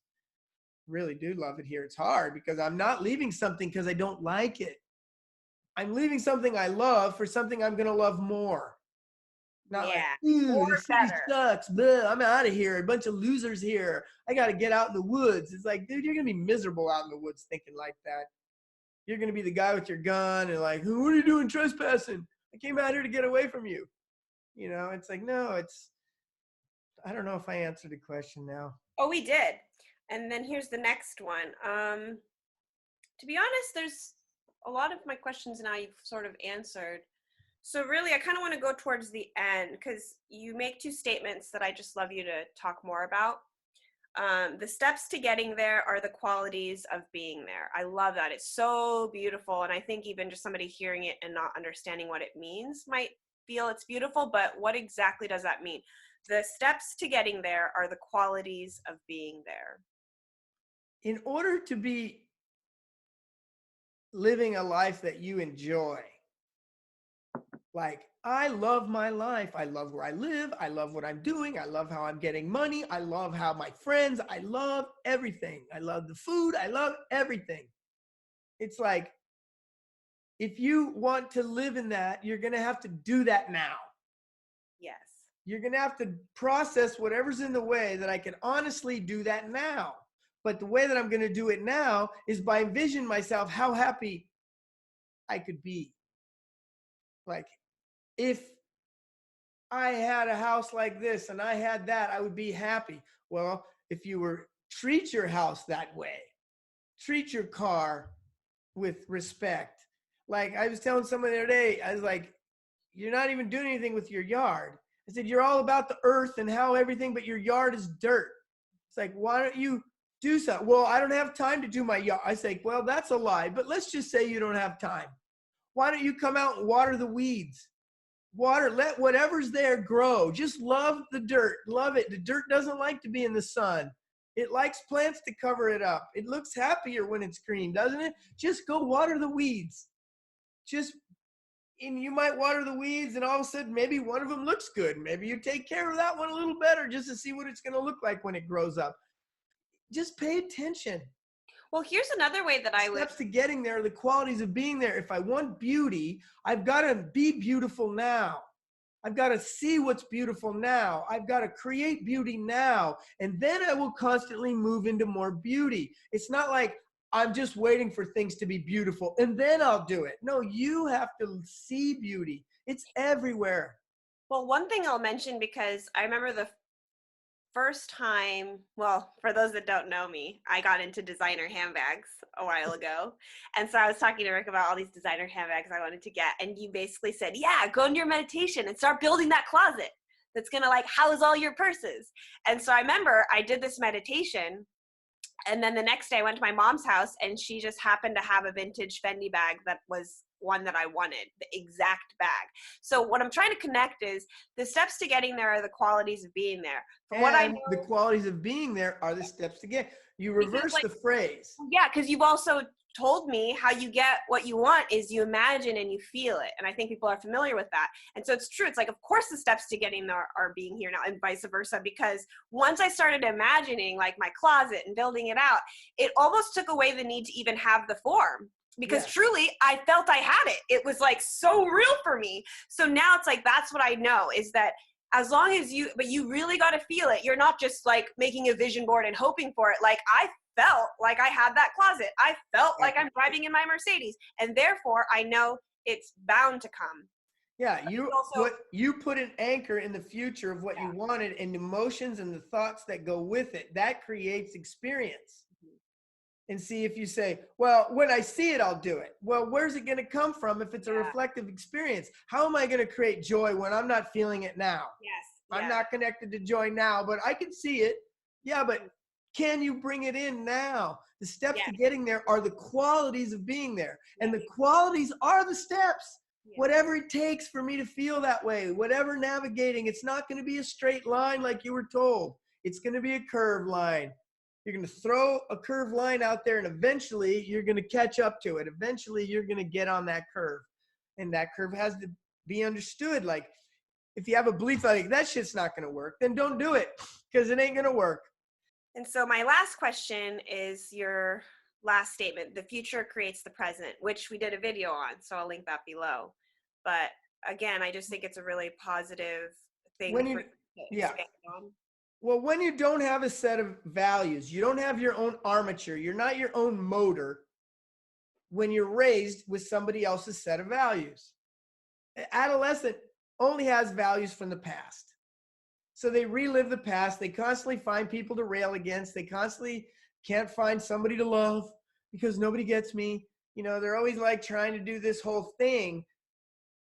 Really do love it here. It's hard because I'm not leaving something because I don't like it. I'm leaving something I love for something I'm going to love more. Not like, ooh, this city sucks. Blah, I'm out of here. A bunch of losers here. I got to get out in the woods. It's like, dude, you're going to be miserable out in the woods thinking like that. You're going to be the guy with your gun and like, what are you doing trespassing? I came out here to get away from you. You know, it's like, no, I don't know if I answered the question now. Oh, we did. And then here's the next one. To be honest, there's a lot of my questions now you've sort of answered. So really, I kind of want to go towards the end because you make two statements that I just love you to talk more about. The steps to getting there are the qualities of being there. I love that. It's so beautiful. And I think even just somebody hearing it and not understanding what it means might feel it's beautiful, but what exactly does that mean? The steps to getting there are the qualities of being there. In order to be living a life that you enjoy, like, I love my life. I love where I live. I love what I'm doing. I love how I'm getting money. I love how my friends, I love everything. I love the food. I love everything. It's like, if you want to live in that, you're going to have to do that now. Yes. You're going to have to process whatever's in the way that I can honestly do that now. But the way that I'm going to do it now is by envisioning myself how happy I could be. Like, if I had a house like this and I had that, I would be happy. Well, if you were treat your house that way, treat your car with respect. Like I was telling someone the other day, I was like, you're not even doing anything with your yard. I said, you're all about the earth and how everything, but your yard is dirt. It's like, why don't you do something? Well, I don't have time to do my yard. I say, well, that's a lie, but let's just say you don't have time. Why don't you come out and water the weeds? Water, let whatever's there grow. Just love the dirt. Love it. The dirt doesn't like to be in the sun. It likes plants to cover it up. It looks happier when it's green, doesn't it? Just go water the weeds. And you might water the weeds and all of a sudden maybe one of them looks good. Maybe you take care of that one a little better just to see what it's going to look like when it grows up. Just pay attention. Well, here's another way that I would. Steps to getting there, the qualities of being there. If I want beauty, I've got to be beautiful now. I've got to see what's beautiful now. I've got to create beauty now. And then I will constantly move into more beauty. It's not like I'm just waiting for things to be beautiful and then I'll do it. No, you have to see beauty. It's everywhere. Well, one thing I'll mention, because I remember the first time, well, for those that don't know me, I got into designer handbags a while ago. And so I was talking to Rick about all these designer handbags I wanted to get. And you basically said, yeah, go into your meditation and start building that closet that's going to like house all your purses. And so I remember I did this meditation. And then the next day I went to my mom's house and she just happened to have a vintage Fendi bag that was one that I wanted, the exact bag. So what I'm trying to connect is the steps to getting there are the qualities of being there. From what I know, the qualities of being there are the steps to get. You reverse the phrase. Yeah, because you've also told me how you get what you want is you imagine and you feel it. And I think people are familiar with that. And so it's true. It's like, of course, the steps to getting there are being here now and vice versa, because once I started imagining like my closet and building it out, it almost took away the need to even have the form. Because truly, I felt I had it. It was like so real for me. So now it's like, that's what I know is that as long as but you really got to feel it. You're not just like making a vision board and hoping for it. Like I felt like I had that closet. I felt like I'm driving in my Mercedes. And therefore, I know it's bound to come. Yeah, you put an anchor in the future of what you wanted and emotions and the thoughts that go with it. That creates experience. And see, if you say, well, when I see it, I'll do it. Well, where's it going to come from if it's a reflective experience? How am I going to create joy when I'm not feeling it now? Yes. I'm not connected to joy now, but I can see it. Yeah, but can you bring it in now? The steps to getting there are the qualities of being there. And the qualities are the steps. Whatever it takes for me to feel that way, whatever navigating, it's not going to be a straight line like you were told. It's going to be a curved line. You're going to throw a curved line out there and eventually you're going to catch up to it. Eventually you're going to get on that curve. And that curve has to be understood. Like if you have a belief like that shit's not going to work, then don't do it because it ain't going to work. And so my last question is your last statement. The future creates the present, which we did a video on. So I'll link that below. But again, I just think it's a really positive thing. Well, when you don't have a set of values, you don't have your own armature, you're not your own motor when you're raised with somebody else's set of values. An adolescent only has values from the past. So they relive the past. They constantly find people to rail against. They constantly can't find somebody to love because nobody gets me. You know, they're always like trying to do this whole thing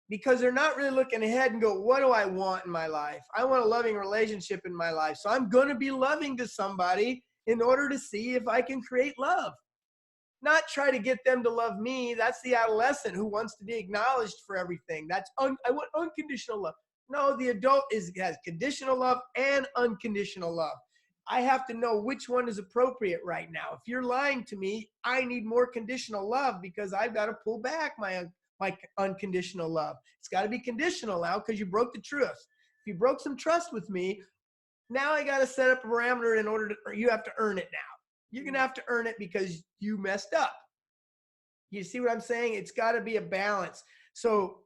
because they're not really looking ahead and go, what do I want in my life? I want a loving relationship in my life. So I'm going to be loving to somebody in order to see if I can create love. Not try to get them to love me. That's the adolescent who wants to be acknowledged for everything. I want unconditional love. No, the adult has conditional love and unconditional love. I have to know which one is appropriate right now. If you're lying to me, I need more conditional love because I've got to pull back my unconditional love. It's got to be conditional now because you broke the trust. If you broke some trust with me, now I got to set up a parameter in order to, you have to earn it now. You're going to have to earn it because you messed up. You see what I'm saying? It's got to be a balance. So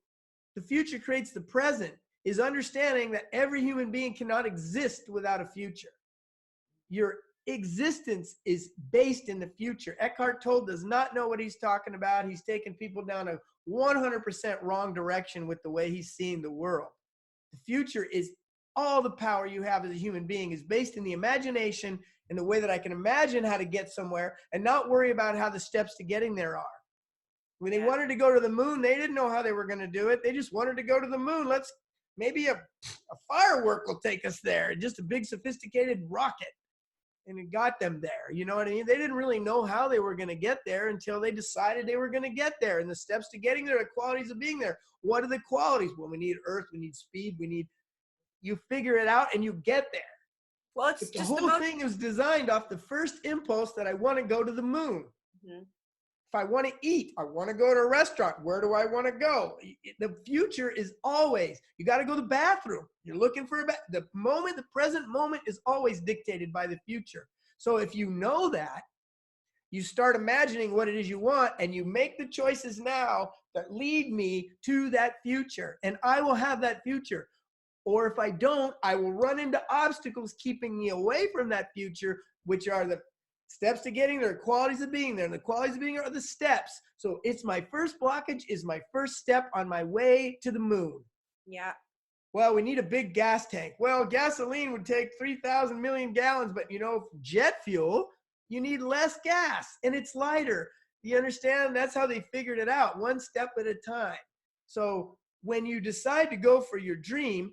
the future creates the present is understanding that every human being cannot exist without a future. Your existence is based in the future. Eckhart Tolle does not know what he's talking about. He's taking people down a 100% wrong direction with the way he's seeing the world. The future is all the power you have as a human being is based in the imagination and the way that I can imagine how to get somewhere and not worry about how the steps to getting there are. When they wanted to go to the moon, they didn't know how they were going to do it. They just wanted to go to the moon. Maybe a firework will take us there. Just a big sophisticated rocket. And it got them there. You know what I mean? They didn't really know how they were going to get there until they decided they were going to get there. And the steps to getting there, the qualities of being there. What are the qualities? Well, we need earth, we need speed, you figure it out and you get there. Well, it's the whole thing is designed off the first impulse that I want to go to the moon. Mm-hmm. If I want to eat, I want to go to a restaurant. Where do I want to go? The future is always, you got to go to the bathroom. You're looking for the present moment is always dictated by the future. So if you know that, you start imagining what it is you want and you make the choices now that lead me to that future. And I will have that future. Or if I don't, I will run into obstacles keeping me away from that future, which are the steps to getting there, qualities of being there. And the qualities of being there are the steps. So it's my first blockage is my first step on my way to the moon. Yeah. Well, we need a big gas tank. Well, gasoline would take 3,000 million gallons, but jet fuel, you need less gas and it's lighter. You understand? That's how they figured it out, one step at a time. So when you decide to go for your dream,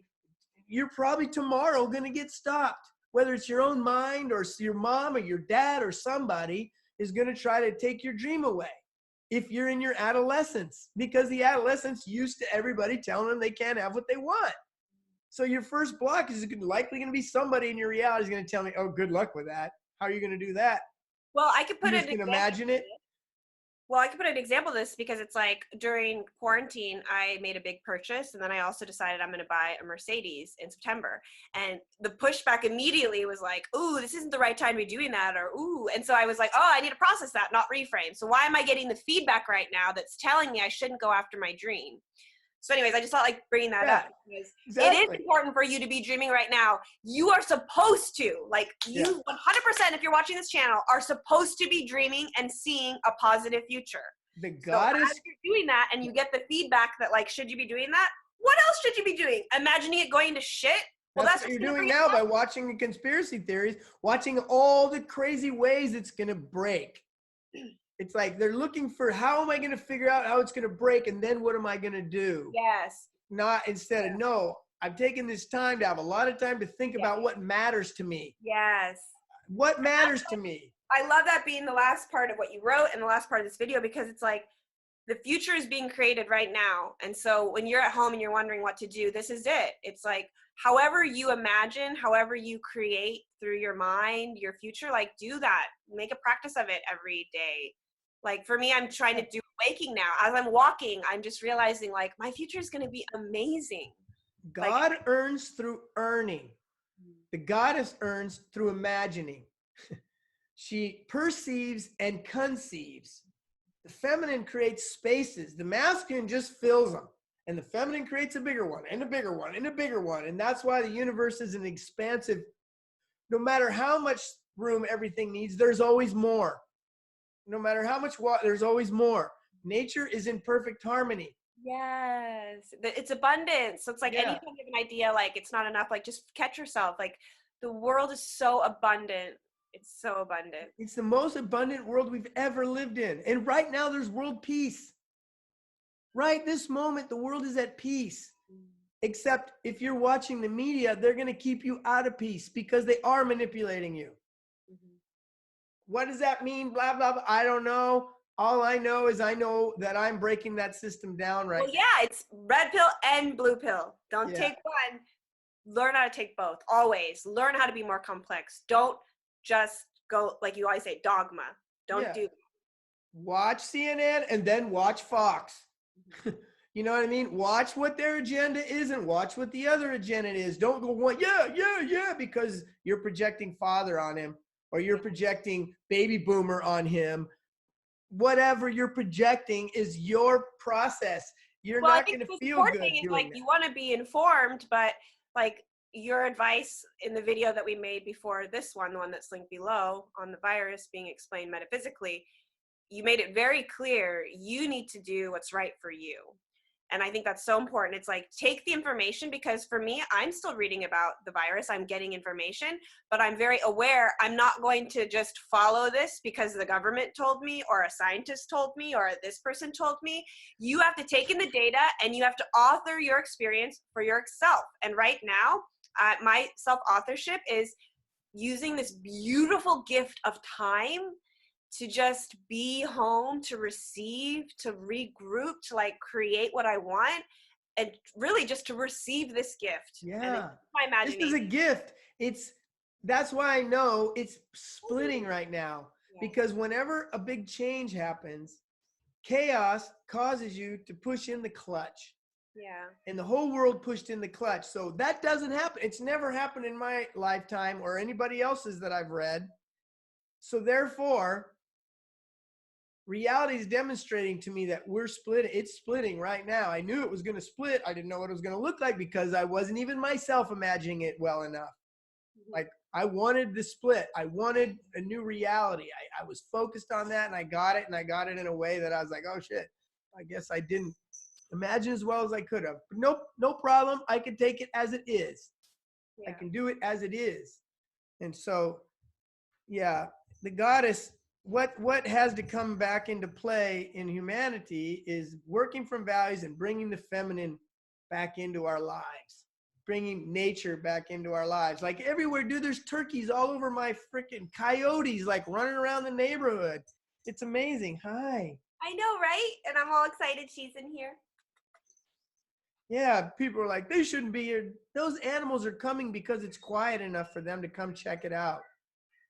you're probably tomorrow going to get stopped. Whether it's your own mind or your mom or your dad or somebody is going to try to take your dream away if you're in your adolescence, because the adolescence used to everybody telling them they can't have what they want. So your first block is likely going to be somebody in your reality is going to tell me, oh, good luck with that. How are you going to do that? Well, I could put it in imagine it. Well, I could put an example of this because it's like during quarantine, I made a big purchase and then I also decided I'm going to buy a Mercedes in September. And the pushback immediately was like, ooh, this isn't the right time to be doing that, or ooh. And so I was like, oh, I need to process that, not reframe. So why am I getting the feedback right now that's telling me I shouldn't go after my dream? So anyways, I just felt like bringing that up because it is important for you to be dreaming right now. You are supposed to, you 100%, if you're watching this channel, are supposed to be dreaming and seeing a positive future. The goddess. So as you're doing that and you get the feedback that should you be doing that? What else should you be doing? Imagining it going to shit? Well, that's what you're doing now by watching the conspiracy theories, watching all the crazy ways it's going to break. It's like they're looking for how am I going to figure out how it's going to break and then what am I going to do? Yes. Not instead of, no, I've taken this time to have a lot of time to think about what matters to me. Yes. What matters to me? I love that being the last part of what you wrote and the last part of this video because it's like the future is being created right now. And so when you're at home and you're wondering what to do, this is it. It's like however you imagine, however you create through your mind, your future, do that. Make a practice of it every day. For me, I'm trying to do waking now. As I'm walking, I'm just realizing my future is going to be amazing. God earns through earning. The goddess earns through imagining. She perceives and conceives. The feminine creates spaces. The masculine just fills them. And the feminine creates a bigger one and a bigger one and a bigger one. And that's why the universe is an expansive, no matter how much room everything needs, there's always more. No matter how much water, there's always more. Nature is in perfect harmony. Yes. It's abundance. So it's like Yeah. anytime you have an idea, like it's not enough, like just catch yourself. Like the world is so abundant. It's so abundant. It's the most abundant world we've ever lived in. And right now there's world peace. Right this moment, the world is at peace. Except if you're watching the media, they're going to keep you out of peace because they are manipulating you. Mm-hmm. What does that mean? Blah, blah, blah. I don't know. All I know is I know that I'm breaking that system down right Well, yeah, it's red pill and blue pill. now. Don't Yeah. take one. Learn how to take both. Always learn how to be more complex. Don't just go like you always say, dogma. Don't Yeah. do that. Watch CNN and then watch Fox. You know what I mean? Watch what their agenda is and watch what the other agenda is. Don't go one, yeah, because you're projecting father on him or you're projecting baby boomer on him. Whatever you're projecting is your process. You're Well, I not think going to the feel important good thing is doing like that. you want to be informed, but like your advice in the video that we made before this one, the one that's linked below on the virus being explained metaphysically, you made it very clear you need to do what's right for you. And I think that's so important. It's like take the information, because for me, I'm still reading about the virus. I'm getting information, but I'm very aware I'm not going to just follow this because the government told me or a scientist told me or this person told me. You have to take in the data and you have to author your experience for yourself. And right now, my self-authorship is using this beautiful gift of time to just be home, to receive, to regroup, to like create what I want, and really just to receive this gift. And it's Yeah. my This is imagination. a gift. That's why I know it's splitting right now, Yeah. because whenever a big change happens, chaos causes you to push in the clutch. Yeah. And the whole world pushed in the clutch. So that doesn't happen. It's never happened in my lifetime or anybody else's that I've read. So therefore, reality is demonstrating to me that we're splitting. It's splitting right now. I knew it was going to split. I didn't know what it was going to look like because I wasn't even myself imagining it well enough. Like I wanted the split. I wanted a new reality. I was focused on that and I got it. And I got it in a way that I was like, oh shit, I guess I didn't imagine as well as I could have. But nope, no problem. I can take it as it is. I Yeah. can do it as it is. And so, yeah, the goddess, what has to come back into play in humanity is working from values and bringing the feminine back into our lives, bringing nature back into our lives. Like everywhere, dude, there's turkeys all over my freaking coyotes, like running around the neighborhood. It's amazing. Hi. I know, right? And I'm all excited she's in here. Yeah, people are like, they shouldn't be here. Those animals are coming because it's quiet enough for them to come check it out,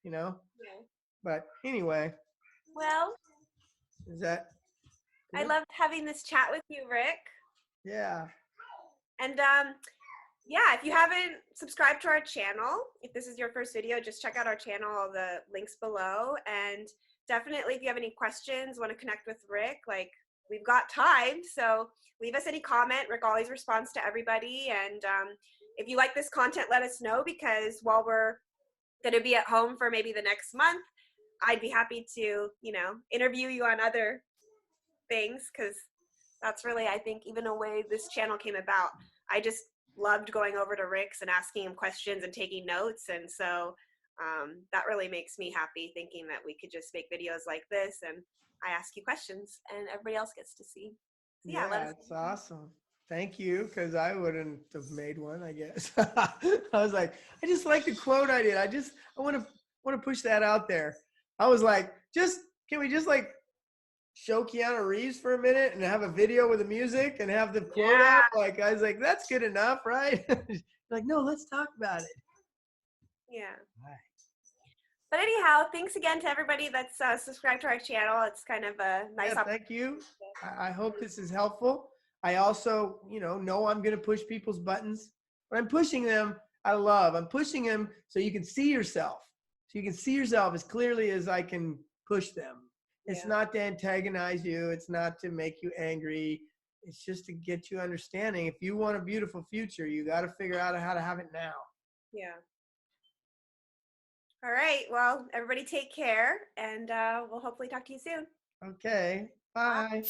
you know? Yeah. But anyway, Well, is that I good? loved having this chat with you, Rick. Yeah. And yeah, if you haven't subscribed to our channel, if this is your first video, just check out our channel, all the links below. And definitely if you have any questions, want to connect with Rick, like we've got time. So leave us any comment. Rick always responds to everybody. And if you like this content, let us know, because while we're going to be at home for maybe the next month, I'd be happy to, interview you on other things, because that's really, I think, even a way this channel came about. I just loved going over to Rick's and asking him questions and taking notes. And so that really makes me happy, thinking that we could just make videos like this and I ask you questions and everybody else gets to see. So yeah, let Yeah, us it's awesome. Thank you, because I wouldn't have made one, I guess. I was like, I just like the quote I did. I want to push that out there. I was like, can we just like show Keanu Reeves for a minute and have a video with the music and have the quote Yeah, up? Like, I was like, that's good enough, right? Like, no, let's talk about it. yeah. Right. But anyhow, thanks again to everybody that's subscribed to our channel. It's kind of a nice Yeah, opportunity. thank you. I hope this is helpful. I also, know I'm going to push people's buttons, but I'm pushing them out of love. I'm pushing them so you can see yourself. So you can see yourself as clearly as I can push them. It's Yeah. not to antagonize you. It's not to make you angry. It's just to get you understanding. If you want a beautiful future, you got to figure out how to have it now. Yeah. All right. Well, everybody take care, and we'll hopefully talk to you soon. Okay. Bye.